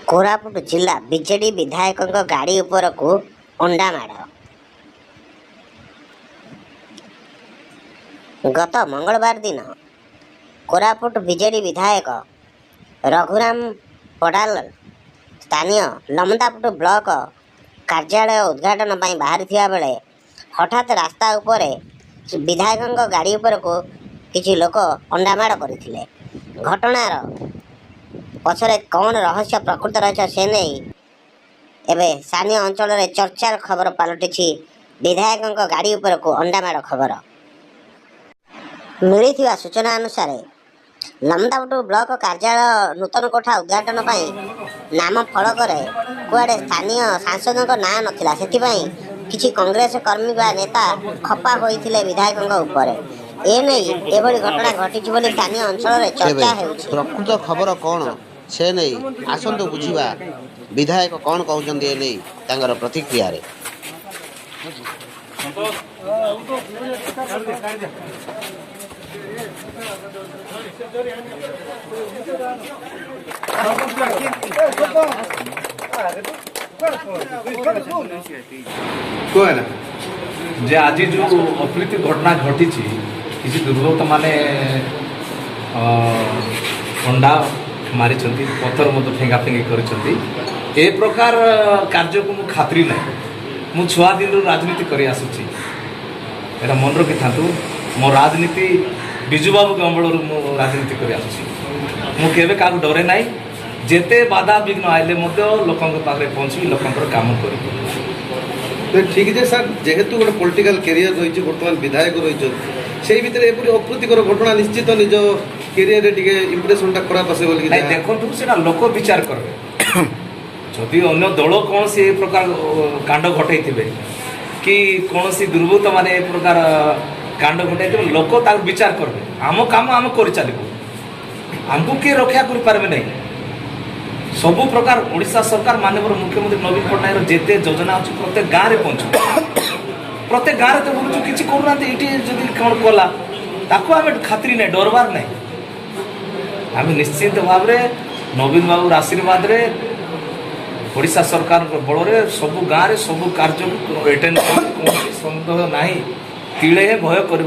कोरापुट जिला बीजेडी विधायक गाड़ी उपर को अंडा माड़। गत मंगलवार दिन कोरापुट बीजेडी विधायक रघुराम पड़ाल स्थानीय लमदापुट ब्लॉक कार्यालय उद्घाटन बाहरी बेले हठात रास्ता उपर विधायक गाड़ी उपर को किसी लोक अंडा माड़ करते। घटनार पछरे कौन रहस्य प्रकृत रही से नहीं एवं स्थानीय अंचल चर्चार खबर पलटि विधायक गाड़ी उपर को अंडा माड़ खबर मिली सूचना अनुसार लमदापुट ब्लॉक कार्यालय नूतन कोठा उद्घाटन नाम फलक कुआड़े स्थानीय सांसद ना नथिला सेथिपाई किछि कांग्रेस कर्मी बा नेता खपा होइथिले विधायक उपर एभली घटना घटी स्थानीय अंचल चर्चा हेउछि। प्रकृत खबर कौन से नहीं आसतु बुझा विधायक कौन कहते नहीं तांगर प्रतिक्रिया रे। कहना जे आज जो अप्रीति घटना घटी किसी दुर्वृत्त माने अंडा मारी पत्थर मत फेंगा फेंगी कर ए प्रकार कार्य को मु खातरी ना मु छुआ दिन राजनीति कर आसुची एटा मन रखी था मो राजनीति बिजुबाबू के अमल मु राजनीति कर आसुची मु केबे का डरे ना जेते बाधा विघ्न आइले लोकों पाखे पहुँची लोकर काम कर। तो ठीक है सर जेहेतु गोटे पॉलिटिकल कैरियर रही बर्तमान विधायक रही से भितर एपरी अप्रीतिकर घटना निश्चित निज कैरियर टे इंप्रेसनटा खराब आसे बोली देखो से लोक विचार करेंगे जदि अन्य दल कौन से प्रकार कांड घटे कि कौन सी दुर्वृत्त माने प्रकार कांड घटे लोक विचार करेंगे आम काम आम कर चलू आमको किए रक्षा कर नहीं सबु प्रकार ओडिशा सरकार माननीय मुख्यमंत्री नवीन पट्टनायक जेते योजना अच्छी प्रत्येक गाँव में पहुँचू प्रत्येक गाँव तो बुझु किसी करूना ये जब कौन कला ताको आम खातरी ना डरबार ना आम निश्चित भाव में नवीन बाबूर आशीर्वाद रे ओडिशा सरकार बल में सबु गाँव में सबु कार्य एटेंड कौन सन्देह ना तिले भय कर।